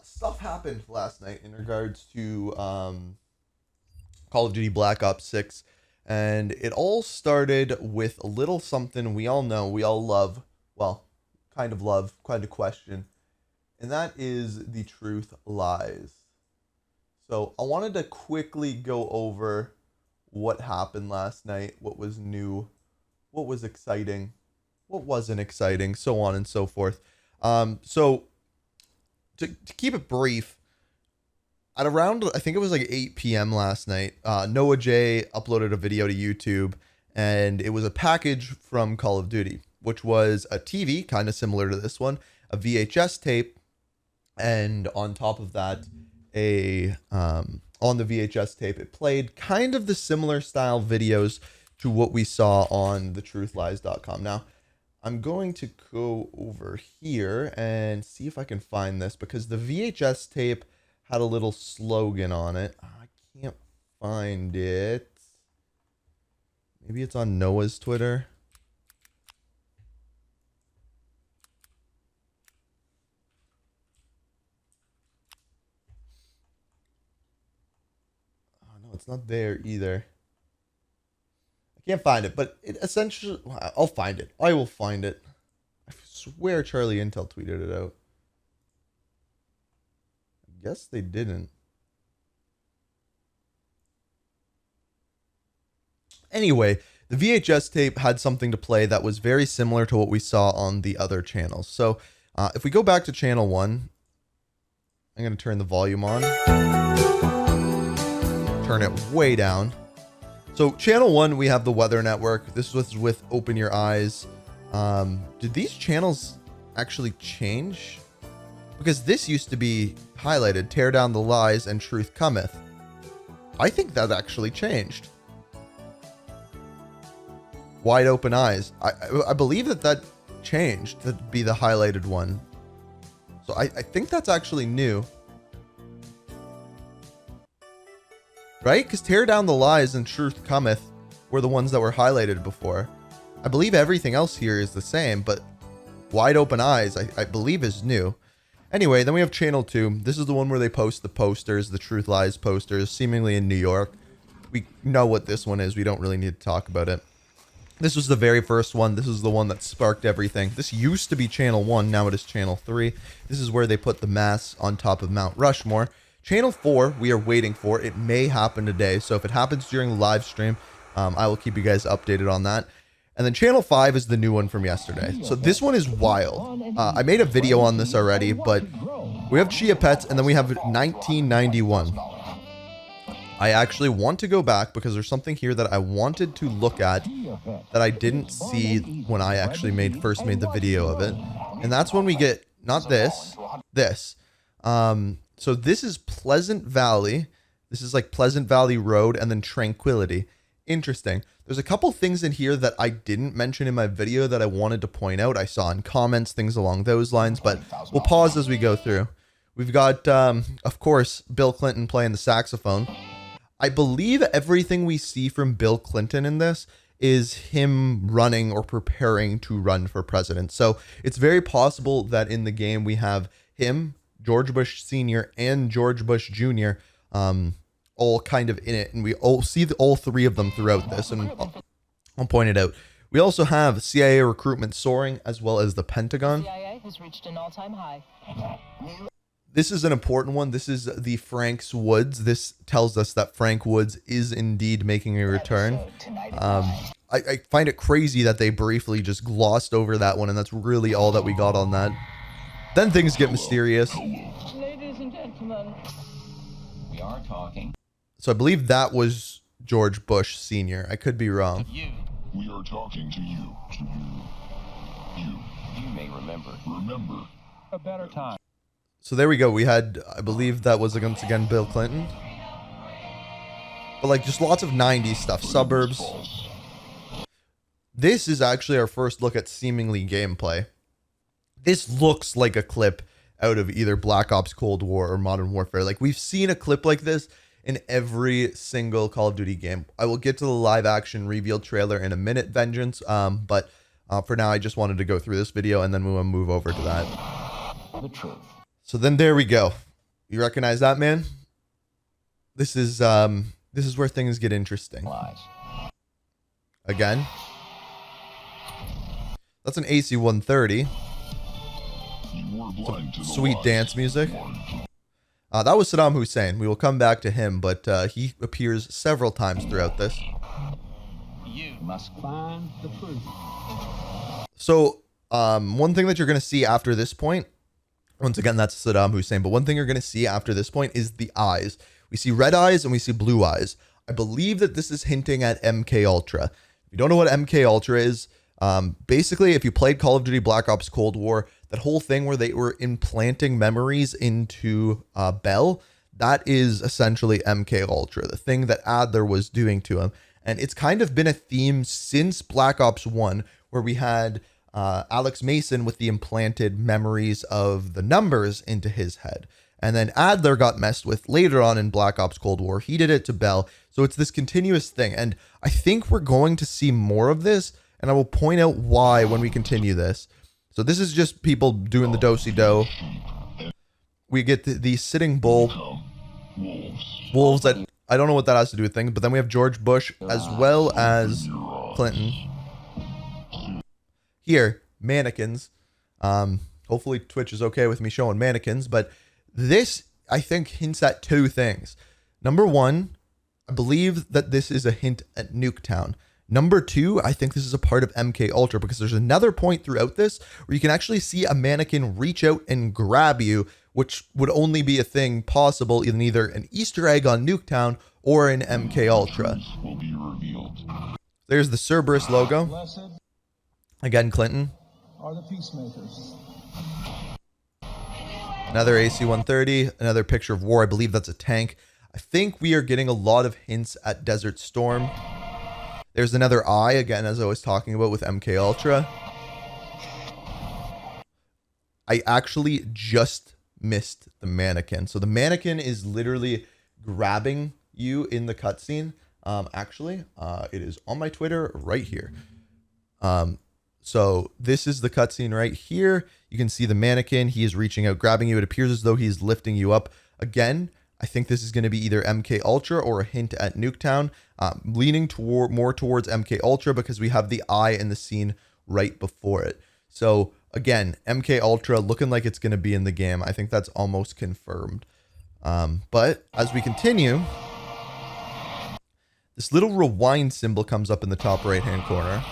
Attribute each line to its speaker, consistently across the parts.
Speaker 1: Stuff happened last night in regards to Call of Duty Black Ops 6, and it all started with a little something we all know, we all love, well, kind of question, and that is the truth lies. So I wanted to quickly go over what happened last night, what was new, what was exciting, what wasn't exciting, so on and so forth. So to keep it brief, at around I think it was like 8 p.m. last night, Noah J uploaded a video to YouTube, and it was a package from Call of Duty, which was a TV kind of similar to this one, a VHS tape, and on top of that, a on the VHS tape, it played kind of the similar style videos to what we saw on thetruthlies.com. Now, I'm going to go over here and see if I can find this because the VHS tape had a little slogan on it. I can't find it. Maybe it's on Noah's Twitter. Oh, no, it's not there either. I can't find it, but it essentially, I'll find it. I will find it. I swear Charlie Intel tweeted it out. I guess they didn't. Anyway, the VHS tape had something to play that was very similar to what we saw on the other channels. So if we go back to channel 1, I'm going to turn the volume on. Turn it way down. So channel 1, we have the Weather Network. This was with Open Your Eyes. Did these channels actually change? Because this used to be highlighted, Tear Down the Lies and Truth Cometh. I think that actually changed. Wide Open Eyes. I believe that changed to be the highlighted one. So I think that's actually new. Right? Because Tear Down the Lies and Truth Cometh were the ones that were highlighted before. I believe everything else here is the same, but Wide Open Eyes, I believe, is new. Anyway, then we have Channel 2. This is the one where they post the posters, the Truth Lies posters, seemingly in New York. We know what this one is. We don't really need to talk about it. This was the very first one. This is the one that sparked everything. This used to be Channel 1. Now it is Channel 3. This is where they put the mass on top of Mount Rushmore. Channel 4, we are waiting for. It may happen today. So if it happens during the live stream, I will keep you guys updated on that. And then Channel 5 is the new one from yesterday. So this one is wild. I made a video on this already, but we have Chia Pets, and then we have 1991. I actually want to go back because there's something here that I wanted to look at that I didn't see when I actually first made the video of it. And that's when we get, not this, this. So this is Pleasant Valley. This is like Pleasant Valley Road and then Tranquility. Interesting. There's a couple things in here that I didn't mention in my video that I wanted to point out. I saw in comments, things along those lines, but we'll pause as we go through. We've got, of course, Bill Clinton playing the saxophone. I believe everything we see from Bill Clinton in this is him running or preparing to run for president. So it's very possible that in the game we have him, George Bush Sr., and George Bush Jr., all kind of in it, and we all see all three of them throughout this, and I'll point it out. We also have CIA recruitment soaring, as well as the Pentagon.
Speaker 2: CIA has reached an all-time high.
Speaker 1: This is an important one. This is the Frank's Woods. This tells us that Frank Woods is indeed making a return. I find it crazy that they briefly just glossed over that one, and that's really all that we got on that. Then things get mysterious.
Speaker 2: Ladies and gentlemen,
Speaker 3: we are talking.
Speaker 1: So I believe that was George Bush Sr. I could be wrong.
Speaker 4: We are talking to you.
Speaker 3: You may remember.
Speaker 4: Remember.
Speaker 3: A better time.
Speaker 1: So there we go. We had, I believe that was once again Bill Clinton. But like just lots of 90s stuff. Suburbs. This is actually our first look at seemingly gameplay. This looks like a clip out of either Black Ops Cold War or Modern Warfare. Like we've seen a clip like this in every single Call of Duty game. I will get to the live action reveal trailer in a minute, Vengeance. But for now, I just wanted to go through this video and then we will move over to that.
Speaker 3: The truth.
Speaker 1: So then there we go. You recognize that, man? This is where things get interesting.
Speaker 3: Lies.
Speaker 1: Again. That's an AC-130.
Speaker 4: You were blind to the
Speaker 1: Sweet
Speaker 4: lies.
Speaker 1: dance music.
Speaker 4: Blind.
Speaker 1: That was Saddam Hussein. We will come back to him, but he appears several times throughout this.
Speaker 3: You must find the truth.
Speaker 1: So, one thing that you're going to see after this point, once again, that's Saddam Hussein, but one thing you're going to see after this point is the eyes. We see red eyes and we see blue eyes. I believe that this is hinting at MK Ultra. If you don't know what MK Ultra is, basically, if you played Call of Duty Black Ops Cold War, that whole thing where they were implanting memories into Bell, that is essentially MK Ultra, the thing that Adler was doing to him. And it's kind of been a theme since Black Ops 1, where we had Alex Mason with the implanted memories of the numbers into his head. And then Adler got messed with later on in Black Ops Cold War. He did it to Bell. So it's this continuous thing. And I think we're going to see more of this. And I will point out why when we continue this. So this is just people doing the do-si-do. We get the sitting bull. Wolves that I don't know what that has to do with things. But then we have George Bush as well as Clinton. Here, mannequins. Hopefully Twitch is okay with me showing mannequins, but this, I think, hints at two things. Number one, I believe that this is a hint at Nuketown. Number two, I think this is a part of MK Ultra because there's another point throughout this where you can actually see a mannequin reach out and grab you, which would only be a thing possible in either an Easter egg on Nuketown or in MK Ultra.
Speaker 4: Will be revealed.
Speaker 1: There's the Cerberus logo.
Speaker 5: Blessed
Speaker 1: Again, Clinton.
Speaker 5: are the peacemakers.
Speaker 1: Another AC-130, another picture of war. I believe that's a tank. I think we are getting a lot of hints at Desert Storm. There's another eye, again, as I was talking about with MK Ultra. I actually just missed the mannequin. So the mannequin is literally grabbing you in the cutscene. It is on my Twitter right here. So this is the cutscene right here. You can see the mannequin. He is reaching out, grabbing you. It appears as though he's lifting you up. Again, I think this is going to be either MK Ultra or a hint at Nuketown. Leaning more towards MK Ultra because we have the eye in the scene right before it. So again, MK Ultra looking like it's going to be in the game. I think that's almost confirmed. But as we continue, this little rewind symbol comes up in the top right-hand corner.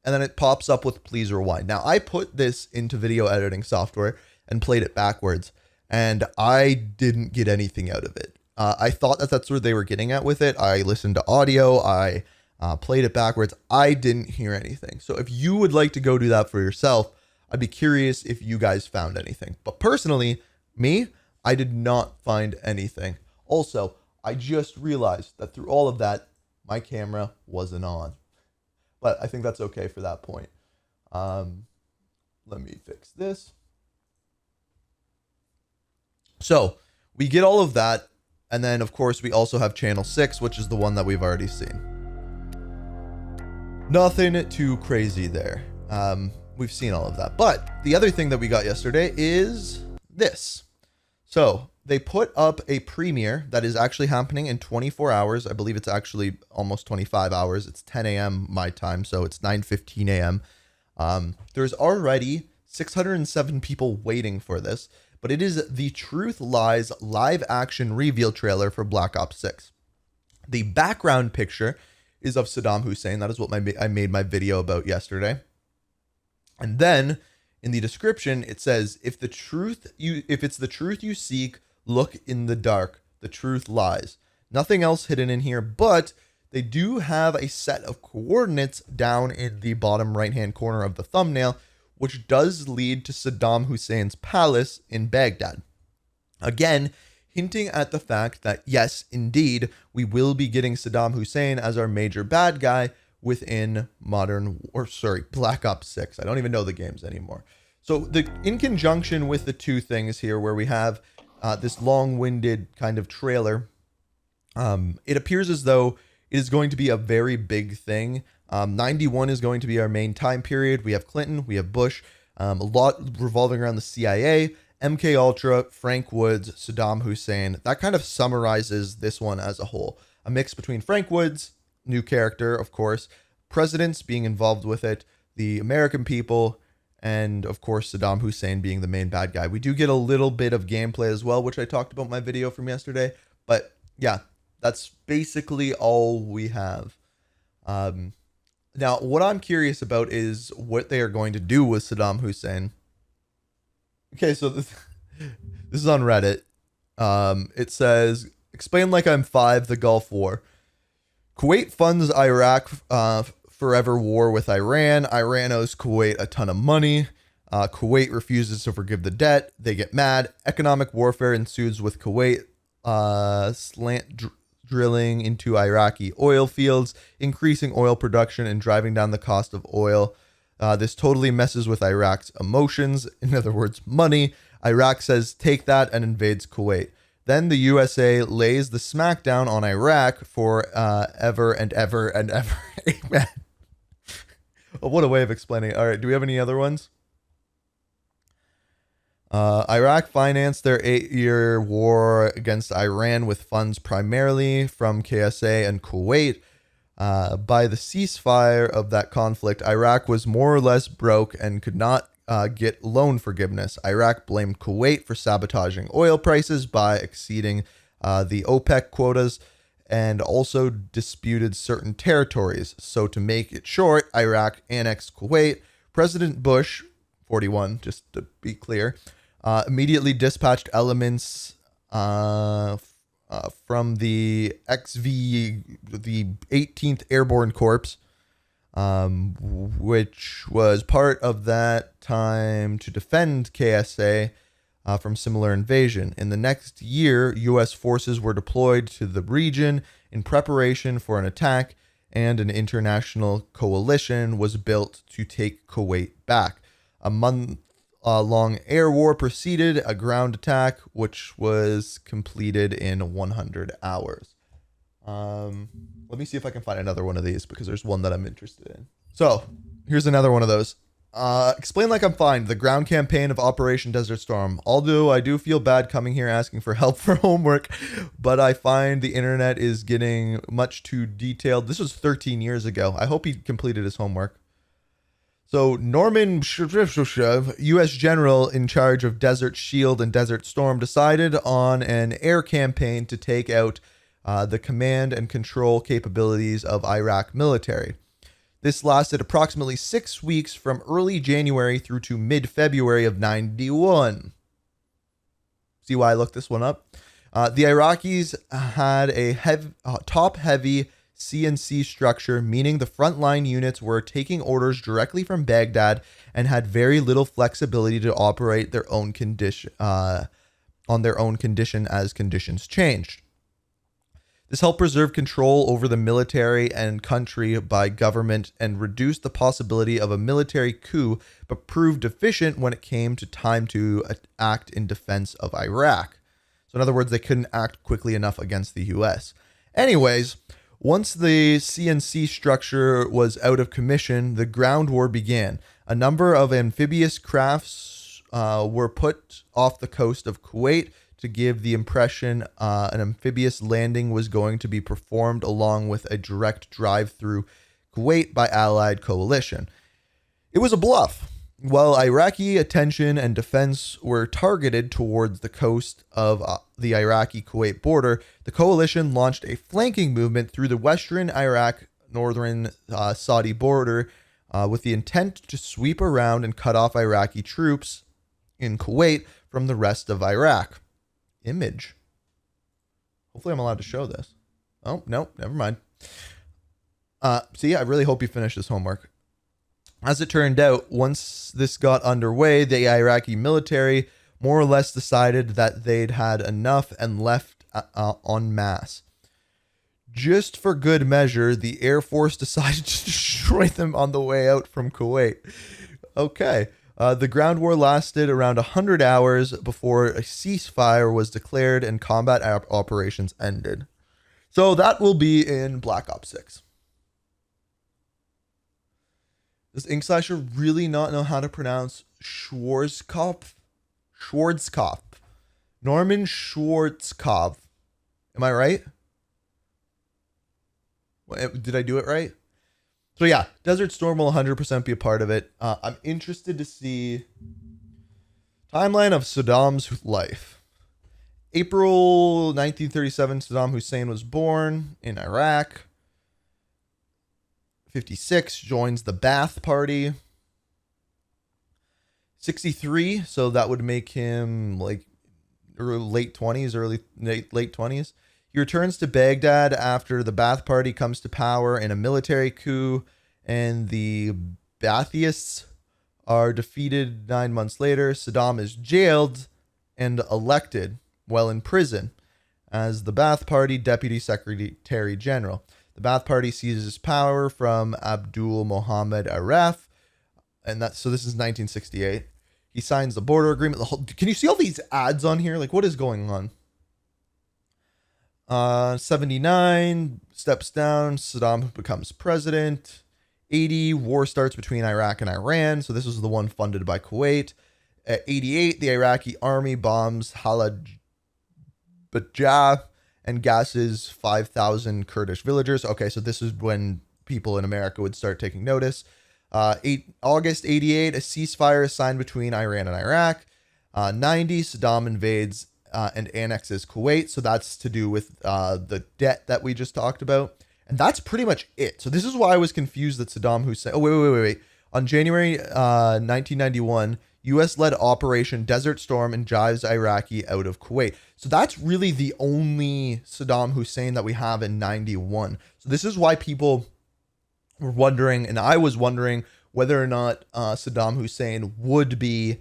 Speaker 1: And then it pops up with please rewind. Now, I put this into video editing software and played it backwards, and I didn't get anything out of it. I thought that that's where they were getting at with it. I listened to audio. I played it backwards. I didn't hear anything. So if you would like to go do that for yourself, I'd be curious if you guys found anything. But personally, me, I did not find anything. Also, I just realized that through all of that, my camera wasn't on. But I think that's okay for that point. Let me fix this. So we get all of that. And then, of course, we also have channel 6, which is the one that we've already seen. Nothing too crazy there. We've seen all of that. But the other thing that we got yesterday is this. So they put up a premiere that is actually happening in 24 hours. I believe it's actually almost 25 hours. It's 10 a.m. my time, so it's 9:15 a.m. There's already 607 people waiting for this, but it is the Truth Lies live action reveal trailer for Black Ops 6. The background picture is of Saddam Hussein. That is what I made my video about yesterday. And then in the description, it says, if it's the truth you seek, look in the dark. The truth lies. Nothing else hidden in here, but they do have a set of coordinates down in the bottom right-hand corner of the thumbnail, which does lead to Saddam Hussein's palace in Baghdad. Again, hinting at the fact that, yes, indeed, we will be getting Saddam Hussein as our major bad guy within Black Ops 6. I don't even know the games anymore. So in conjunction with the two things here where we have this long-winded kind of trailer, it appears as though it is going to be a very big thing. 91 is going to be our main time period. We have Clinton, we have Bush. A lot revolving around the CIA, MK Ultra, Frank Woods, Saddam Hussein. That kind of summarizes this one as a whole. A mix between Frank Woods, new character, of course, presidents being involved with it, the American people, and of course Saddam Hussein being the main bad guy. We do get a little bit of gameplay as well, which I talked about in my video from yesterday. But yeah, that's basically all we have. Now, what I'm curious about is what they are going to do with Saddam Hussein. Okay, so this is on Reddit. It says, explain like I'm 5, the Gulf War. Kuwait funds Iraq forever war with Iran. Iran owes Kuwait a ton of money. Kuwait refuses to forgive the debt. They get mad. Economic warfare ensues with Kuwait drilling into Iraqi oil fields, increasing oil production and driving down the cost of oil. This totally messes with Iraq's emotions, in other words, money. Iraq says, take that, and invades Kuwait. Then the USA lays the smackdown on Iraq for ever and ever and ever. Amen. What a way of explaining. All right, do we have any other ones? Iraq financed their 8-year war against Iran with funds primarily from KSA and Kuwait. By the ceasefire of that conflict, Iraq was more or less broke and could not get loan forgiveness. Iraq blamed Kuwait for sabotaging oil prices by exceeding the OPEC quotas and also disputed certain territories. So to make it short, Iraq annexed Kuwait. President Bush, 41, just to be clear, immediately dispatched elements from the the 18th Airborne Corps, which was part of that time to defend KSA from similar invasion. In the next year, U.S. forces were deployed to the region in preparation for an attack, and an international coalition was built to take Kuwait back. A month-long air war preceded a ground attack, which was completed in 100 hours. Let me see if I can find another one of these, because there's one that I'm interested in. So, here's another one of those. Explain like I'm fine. The ground campaign of Operation Desert Storm. Although I do feel bad coming here asking for help for homework, but I find the internet is getting much too detailed. This was 13 years ago. I hope he completed his homework. So Norman U.S. General in charge of Desert Shield and Desert Storm, decided on an air campaign to take out the command and control capabilities of Iraq military. This lasted approximately 6 weeks from early January through to mid-February of 91. See why I looked this one up? The Iraqis had a top-heavy CNC structure, meaning the frontline units were taking orders directly from Baghdad and had very little flexibility to operate their own condition on their own condition as conditions changed. This helped preserve control over the military and country by government and reduced the possibility of a military coup, but proved deficient when it came to time to act in defense of Iraq. So in other words, they couldn't act quickly enough against the US. Anyways, once the CNC structure was out of commission, the ground war began. A number of amphibious crafts were put off the coast of Kuwait to give the impression an amphibious landing was going to be performed along with a direct drive through Kuwait by Allied coalition. It was a bluff. While Iraqi attention and defense were targeted towards the coast of the Iraqi-Kuwait border, the coalition launched a flanking movement through the western Iraq, northern Saudi border with the intent to sweep around and cut off Iraqi troops in Kuwait from the rest of Iraq. Image. Hopefully I'm allowed to show this. Oh, no, never mind. See, I really hope you finish this homework. As it turned out, once this got underway, the Iraqi military more or less decided that they'd had enough and left en masse. Just for good measure, the Air Force decided to destroy them on the way out from Kuwait. Okay. The ground war lasted around 100 hours before a ceasefire was declared and combat operations ended. So that will be in Black Ops 6. Does Inkslasher really not know how to pronounce Schwarzkopf. Schwarzkopf. Norman Schwarzkopf. Am I right? Did I do it right? So yeah, Desert Storm will 100% be a part of it. I'm interested to see timeline of Saddam's life. April 1937, Saddam Hussein was born in Iraq. 56, joins the Ba'ath Party. 63, so that would make him like late 20s, late 20s. He returns to Baghdad after the Ba'ath Party comes to power in a military coup, and the Ba'athists are defeated 9 months later. Saddam is jailed and elected while in prison as the Ba'ath Party Deputy Secretary General. The Ba'ath Party seizes power from Abdul Mohammed Aref, and so this is 1968. He signs the border agreement. Can you see all these ads on here? Like, what is going on? 79, steps down. Saddam becomes president. 80, war starts between Iraq and Iran. So this was the one funded by Kuwait. At 88, the Iraqi army bombs Halabja and gasses 5,000 Kurdish villagers. Okay, so this is when people in America would start taking notice. August 88, a ceasefire is signed between Iran and Iraq. 90, Saddam invades and annexes Kuwait. So that's to do with the debt that we just talked about. And that's pretty much it. So this is why I was confused that Saddam Hussein... Oh, wait. On January 1991, U.S.-led Operation Desert Storm and drives Iraqi out of Kuwait. So that's really the only Saddam Hussein that we have in 91. So this is why people were wondering, and I was wondering, whether or not Saddam Hussein would be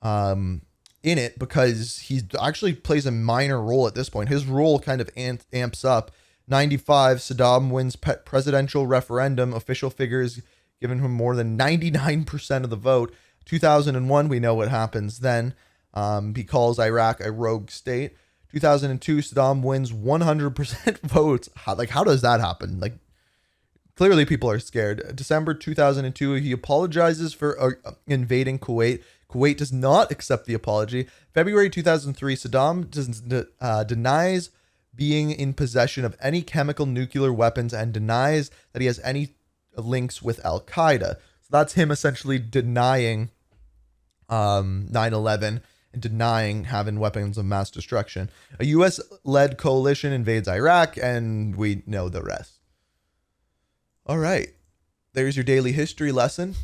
Speaker 1: in it, because he actually plays a minor role at this point. His role kind of amps up. 95, Saddam wins presidential referendum. Official figures giving him more than 99% of the vote. 2001, we know what happens then. He calls Iraq a rogue state. 2002, Saddam wins 100% votes. How does that happen? Like, clearly people are scared. December 2002, he apologizes for invading Kuwait. Kuwait does not accept the apology. February 2003, Saddam denies being in possession of any chemical nuclear weapons and denies that he has any links with Al-Qaeda. So that's him essentially denying 9/11 and denying having weapons of mass destruction. A U.S.-led coalition invades Iraq, and we know the rest. All right. There's your daily history lesson.